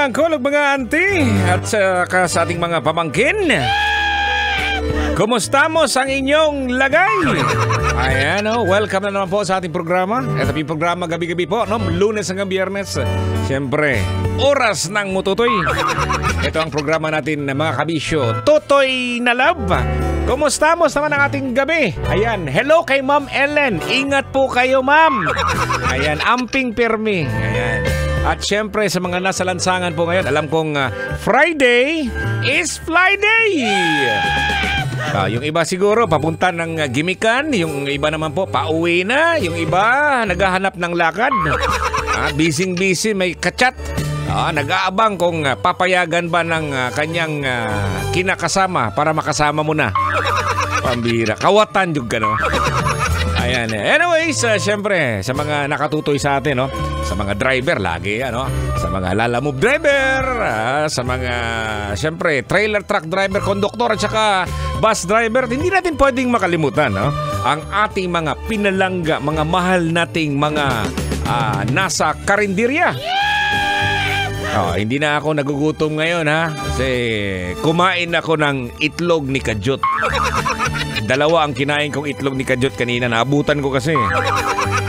mga uncle, mga auntie, at sa ating mga pamangkin. Kumustamos ang inyong lagay? Ayan, welcome na naman po sa ating programa. Ito yung programa gabi-gabi po, Lunes hanggang Biyernes. Siyempre, oras ng mututoy. Ito ang programa natin, mga kabisyo, Totoy na Love. Kumustamos naman ang ating gabi? Ayan, hello kay Ma'am Ellen. Ingat po kayo, Ma'am. Ayan, amping pirmi. Ayan. At syempre sa mga nasa lansangan po ngayon, alam kong Friday is Friday. Yung iba siguro papunta ng gimikan, yung iba naman po pauwi na, yung iba naghahanap ng lakad. Busy, may kachat. Nag-aabang kung papayagan ba ng kanyang kinakasama para makasama mo na. Pambira, kawatan juga, no? Ayan. Anyways, syempre, sa mga nakatutoy sa atin, sa mga driver, lagi, sa mga lalamove driver, sa mga, syempre, trailer truck driver, konduktor, at saka bus driver, hindi natin pwedeng makalimutan, ang ating mga pinalangga, mga mahal nating mga nasa karinderya. Hindi na ako nagugutom ngayon, kasi kumain ako ng itlog ni Kajot. Dalawa ang kinain kong itlog ni Kajot kanina. Naabutan ko kasi.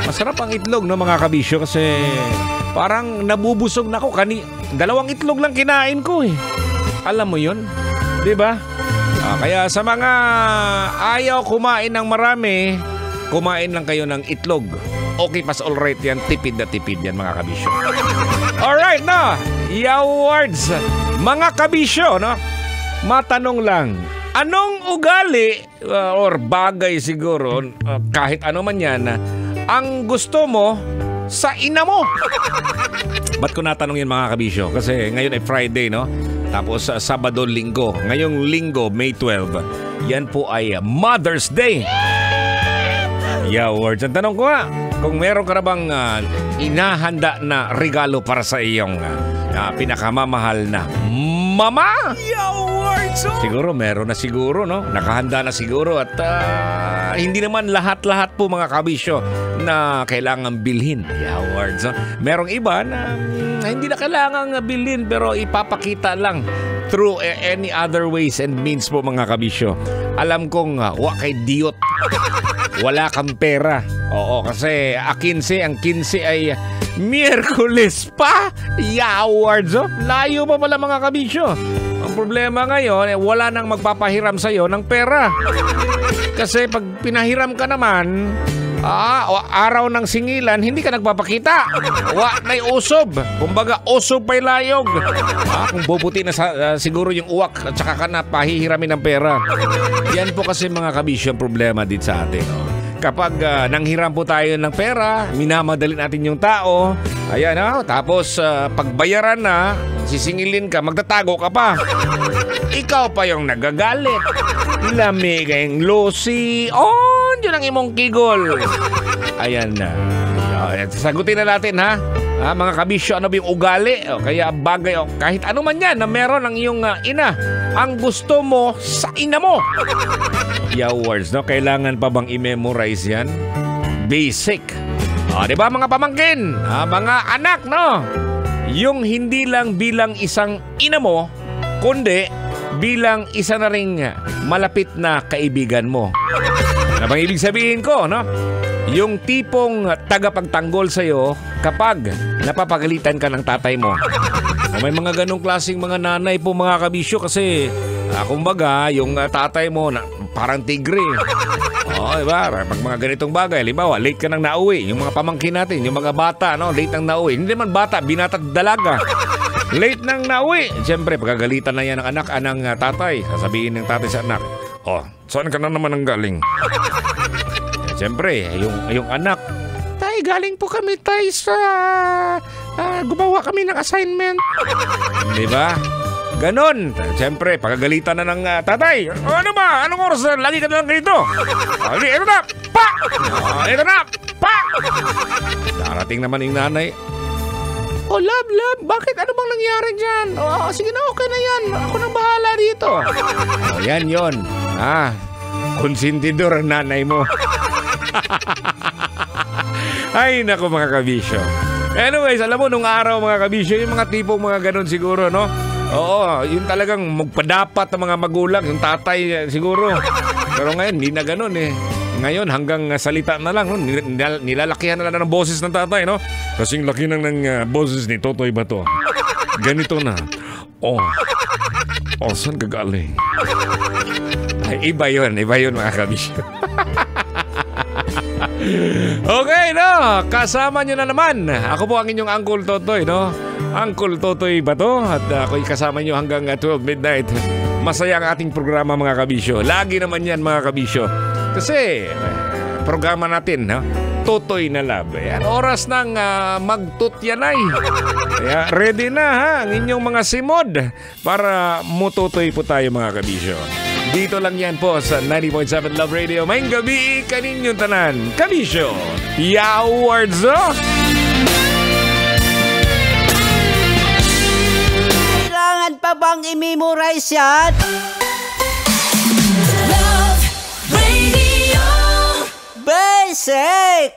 Masarap ang itlog, mga kabisyo, kasi parang nabubusog na ako. Dalawang itlog lang kinain ko eh. Alam mo yun? Diba? Kaya sa mga ayaw kumain ng marami, kumain lang kayo ng itlog. Okay, pas alright yan. Tipid na tipid yan, mga kabisyo. Alright, Awards, mga kabisyo, matanong lang. Anong ugali or bagay siguro, kahit ano man yan, ang gusto mo sa ina mo? Ba't ko natanong yan, mga kabisyo? Kasi ngayon ay Friday, Tapos Sabado, Linggo. Ngayong Linggo, May 12. Yan po ay Mother's Day. Awards. Ang tanong ko kung meron ka na bang inahanda na regalo para sa iyong pinakamamahal na mama? Siguro meron na siguro, nakahanda na siguro. At hindi naman lahat-lahat po, mga kabisyo, na kailangan bilhin. Awards. Merong iba na hindi na kailangan bilhin, pero ipapakita lang through any other ways and means po, mga kabisyo. Alam kong kay diyot. Wala kang pera. Oo, kasi ang 15 ay Miyerkules pa. Awards. Layo pa pala, mga kabisyo. Ang problema ngayon, wala nang magpapahiram sa'yo ng pera. Kasi pag pinahiram ka naman, araw ng singilan, hindi ka nagpapakita. Na'y usob. Kumbaga, usob pa'y layog. Kung bubuti na siguro yung uwak at saka ka na pahihiramin ng pera. Yan po kasi, mga kabisyo, ang problema din sa atin. Kapag nanghiram po tayo ng pera, minamadali natin yung tao. Ayan, tapos pagbayaran na, sisingilin ka, magtatago ka pa. Ikaw pa yung nagagalit. Lami kayong losi. Yun ang imong kigol. Ayan na. Sagutin na natin, mga kabisyo, ano ba yung ugali? Kaya bagay, kahit ano man yan na meron ang iyong ina, ang gusto mo sa ina mo. Awards, kailangan pa bang i-memorize yan? Basic. Diba, mga pamangkin? Mga anak, yung hindi lang bilang isang ina mo, kundi bilang isa na ring malapit na kaibigan mo. Ano bang ibig sabihin ko, Yung tipong tagapagtanggol sa'yo kapag napapagalitan ka ng tatay mo. May mga ganong klaseng mga nanay po, mga kabisyo, kasi kumbaga, yung tatay mo parang tigre. Diba? Pag mga ganitong bagay, halimbawa, late ka nang nauwi. Yung mga pamangkin natin, yung mga bata, late nang nauwi. Hindi naman bata, binata dalaga. Late nang nauwi. Siyempre, pagkagalitan na yan ng anak, anang tatay. Sasabihin ng tatay sa anak, saan ka na naman ang galing? Siyempre, yung anak, tay, galing po kami, tay, sa gumawa kami ng assignment. Diba? Ganon. Siyempre, pagkagalitan na ng tatay. Ano ba? Anong oras na? Lagi ka na lang ganito. Ito na! Pa! Ito na! Pa! Darating naman yung nanay. Love, bakit? Ano bang nangyari dyan? Sige na, okay na yan. Ako nang bahala dito. Yan yon. Konsentidor ang nanay mo. Ay, naku, mga kabisyo. Anyways, alam mo, nung araw mga kabisyo, yung mga tipong mga ganun siguro, no? Oo, yun talagang magpadapat ng mga magulang, yung tatay siguro. Pero ngayon, hindi na ganun eh. Ngayon, hanggang salita na lang, no? Nilalakihan na lang ng boses ng tatay, no? Kasing laki ng boses ni Totoy Bato. Ganito na. Oh, saan ka galing? Ay, iba yun mga kabisyo. Okay, no? Kasama nyo na naman. Ako po ang inyong Uncle Totoy, no? Uncle Totoy Bato. At ako'y kasama nyo hanggang 12 midnight. Masaya ang ating programa mga kabisyo. Lagi naman yan mga kabisyo. Kasi, programa natin, no? Totoy na Love. Yan, oras ng magtutyanay. Kaya ready na ha, ang inyong mga simod para mututoy po tayo mga kabisyo. Dito lang yan po sa 90.7 Love Radio. Maying gabi, kaninyong tanan. Kabisyo, yawards oh! Kailangan pa bang i-memorize yan? Love Radio Basic!